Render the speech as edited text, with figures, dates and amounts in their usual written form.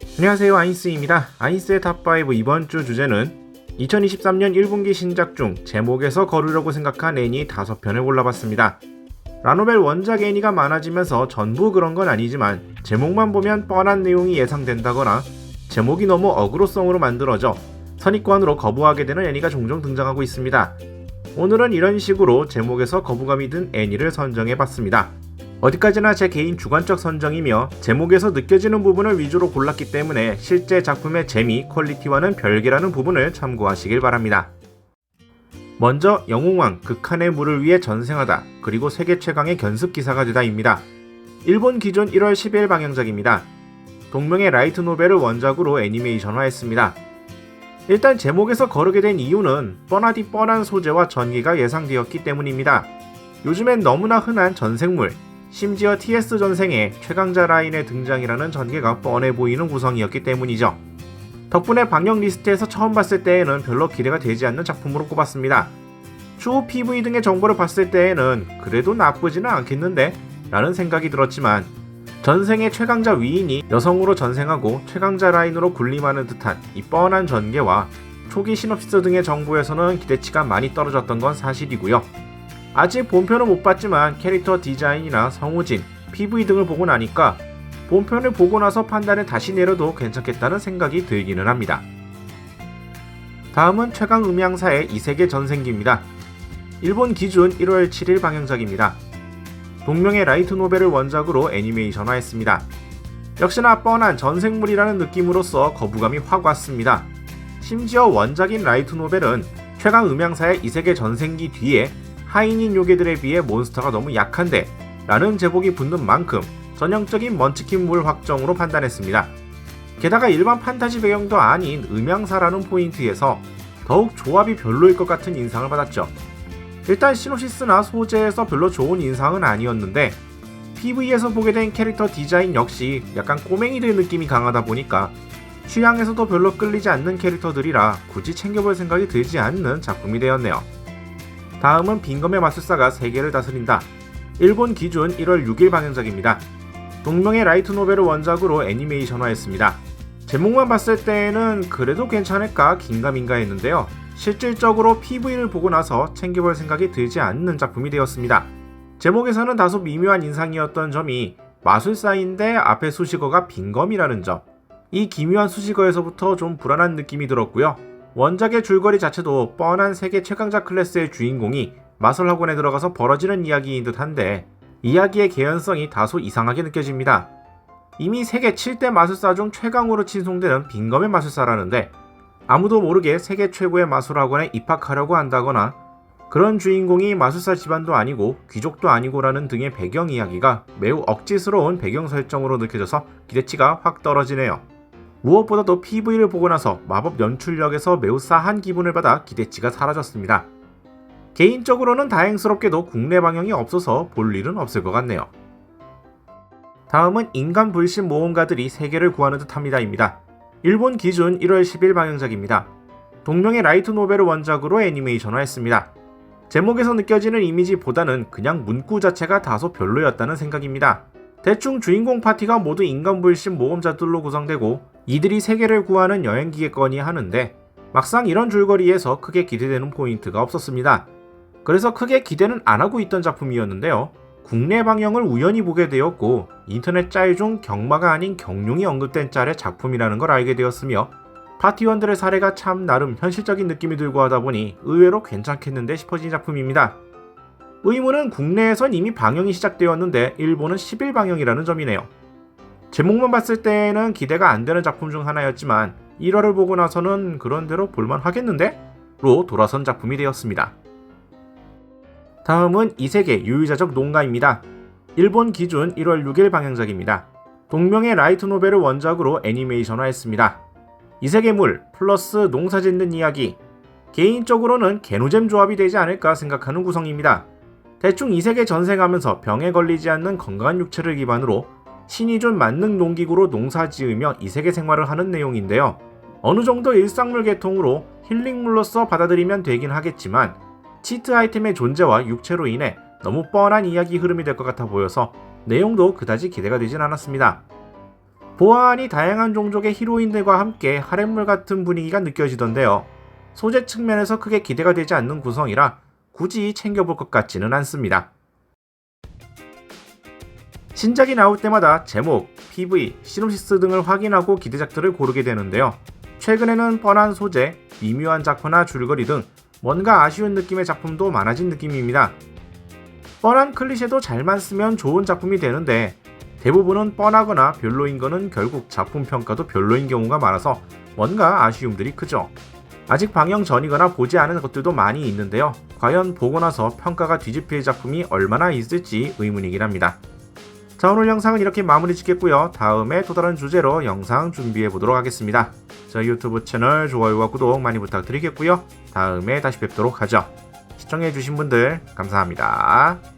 안녕하세요, 아인스입니다. 아인스의 탑5 이번 주 주제는 2023년 1분기 신작 중 제목에서 거르려고 생각한 애니 5편을 골라봤습니다. 라노벨 원작 애니가 많아지면서 전부 그런 건 아니지만 제목만 보면 뻔한 내용이 예상된다거나 제목이 너무 어그로성으로 만들어져 선입관으로 거부하게 되는 애니가 종종 등장하고 있습니다. 오늘은 이런 식으로 제목에서 거부감이 든 애니를 선정해봤습니다. 어디까지나 제 개인 주관적 선정이며 제목에서 느껴지는 부분을 위주로 골랐기 때문에 실제 작품의 재미, 퀄리티와는 별개라는 부분을 참고하시길 바랍니다. 먼저 영웅왕, 극한의 물을 위해 전생하다, 그리고 세계 최강의 견습 기사가 되다입니다. 일본 기존 1월 10일 방영작입니다. 동명의 라이트 노벨을 원작으로 애니메이션화했습니다. 일단 제목에서 거르게 된 이유는 뻔하디 뻔한 소재와 전개가 예상되었기 때문입니다. 요즘엔 너무나 흔한 전생물, 심지어 TS 전생에 최강자 라인의 등장이라는 전개가 뻔해 보이는 구성이었기 때문이죠. 덕분에 방영 리스트에서 처음 봤을 때에는 별로 기대가 되지 않는 작품으로 꼽았습니다. 추후 PV 등의 정보를 봤을 때에는 그래도 나쁘지는 않겠는데? 라는 생각이 들었지만 전생의 최강자 위인이 여성으로 전생하고 최강자 라인으로 군림하는 듯한 이 뻔한 전개와 초기 시놉시스 등의 정보에서는 기대치가 많이 떨어졌던 건 사실이고요. 아직 본편은 못 봤지만 캐릭터 디자인이나 성우진, PV 등을 보고 나니까 본편을 보고 나서 판단을 다시 내려도 괜찮겠다는 생각이 들기는 합니다. 다음은 최강 음향사의 이세계 전생기입니다. 일본 기준 1월 7일 방영작입니다. 동명의 라이트 노벨을 원작으로 애니메이션화했습니다. 역시나 뻔한 전생물이라는 느낌으로서 거부감이 확 왔습니다. 심지어 원작인 라이트 노벨은 최강 음향사의 이세계 전생기 뒤에 하인인 요괴들에 비해 몬스터가 너무 약한데 라는 제목이 붙는 만큼 전형적인 먼치킨물 확정으로 판단했습니다. 게다가 일반 판타지 배경도 아닌 음향사라는 포인트에서 더욱 조합이 별로일 것 같은 인상을 받았죠. 일단 시놉시스나 소재에서 별로 좋은 인상은 아니었는데 PV에서 보게 된 캐릭터 디자인 역시 약간 꼬맹이들 느낌이 강하다 보니까 취향에서도 별로 끌리지 않는 캐릭터들이라 굳이 챙겨볼 생각이 들지 않는 작품이 되었네요. 다음은 빈검의 마술사가 세계를 다스린다. 일본 기준 1월 6일 방영작입니다. 동명의 라이트 노벨을 원작으로 애니메이션화했습니다. 제목만 봤을 때에는 그래도 괜찮을까 긴가민가 했는데요. 실질적으로 PV를 보고 나서 챙겨볼 생각이 들지 않는 작품이 되었습니다. 제목에서는 다소 미묘한 인상이었던 점이 마술사인데 앞에 수식어가 빈검이라는 점. 이 기묘한 수식어에서부터 좀 불안한 느낌이 들었고요. 원작의 줄거리 자체도 뻔한 세계 최강자 클래스의 주인공이 마술학원에 들어가서 벌어지는 이야기인 듯한데 이야기의 개연성이 다소 이상하게 느껴집니다. 이미 세계 7대 마술사 중 최강으로 칭송되는 빈검의 마술사라는데 아무도 모르게 세계 최고의 마술학원에 입학하려고 한다거나 그런 주인공이 마술사 집안도 아니고 귀족도 아니고라는 등의 배경 이야기가 매우 억지스러운 배경 설정으로 느껴져서 기대치가 확 떨어지네요. 무엇보다도 PV를 보고 나서 마법 연출력에서 매우 싸한 기분을 받아 기대치가 사라졌습니다. 개인적으로는 다행스럽게도 국내 방영이 없어서 볼 일은 없을 것 같네요. 다음은 인간 불신 모험가들이 세계를 구하는 듯합니다입니다. 일본 기준 1월 10일 방영작입니다. 동명의 라이트 노벨을 원작으로 애니메이션화했습니다. 제목에서 느껴지는 이미지보다는 그냥 문구 자체가 다소 별로였다는 생각입니다. 대충 주인공 파티가 모두 인간 불신 모험자들로 구성되고 이들이 세계를 구하는 여행기겠거니 하는데 막상 이런 줄거리에서 크게 기대되는 포인트가 없었습니다. 그래서 크게 기대는 안 하고 있던 작품이었는데요. 국내 방영을 우연히 보게 되었고 인터넷 짤 중 경마가 아닌 경룡이 언급된 짤의 작품이라는 걸 알게 되었으며 파티원들의 사례가 참 나름 현실적인 느낌이 들고 하다 보니 의외로 괜찮겠는데 싶어진 작품입니다. 의문은 국내에선 이미 방영이 시작되었는데 일본은 10일 방영이라는 점이네요. 제목만 봤을 때는 기대가 안 되는 작품 중 하나였지만 1화를 보고 나서는 그런대로 볼만 하겠는데? 로 돌아선 작품이 되었습니다. 다음은 이세계 유유자적 농가입니다. 일본 기준 1월 6일 방영작입니다. 동명의 라이트 노벨을 원작으로 애니메이션화했습니다. 이세계물 플러스 농사 짓는 이야기. 개인적으로는 개노잼 조합이 되지 않을까 생각하는 구성입니다. 대충 이세계 전생하면서 병에 걸리지 않는 건강한 육체를 기반으로 신이 준 만능 농기구로 농사 지으며 이세계 생활을 하는 내용인데요. 어느 정도 일상물 계통으로 힐링물로서 받아들이면 되긴 하겠지만 치트 아이템의 존재와 육체로 인해 너무 뻔한 이야기 흐름이 될 것 같아 보여서 내용도 그다지 기대가 되진 않았습니다. 보아하니 다양한 종족의 히로인들과 함께 하렘물 같은 분위기가 느껴지던데요. 소재 측면에서 크게 기대가 되지 않는 구성이라 굳이 챙겨볼 것 같지는 않습니다. 신작이 나올 때마다 제목, PV, 시놉시스 등을 확인하고 기대작들을 고르게 되는데요. 최근에는 뻔한 소재, 미묘한 작화나 줄거리 등 뭔가 아쉬운 느낌의 작품도 많아진 느낌입니다. 뻔한 클리셰도 잘만 쓰면 좋은 작품이 되는데 대부분은 뻔하거나 별로인 거는 결국 작품 평가도 별로인 경우가 많아서 뭔가 아쉬움들이 크죠. 아직 방영 전이거나 보지 않은 것들도 많이 있는데요. 과연 보고 나서 평가가 뒤집힐 작품이 얼마나 있을지 의문이긴 합니다. 자, 오늘 영상은 이렇게 마무리 짓겠고요. 다음에 또 다른 주제로 영상 준비해 보도록 하겠습니다. 저희 유튜브 채널 좋아요와 구독 많이 부탁드리겠고요. 다음에 다시 뵙도록 하죠. 시청해 주신 분들 감사합니다.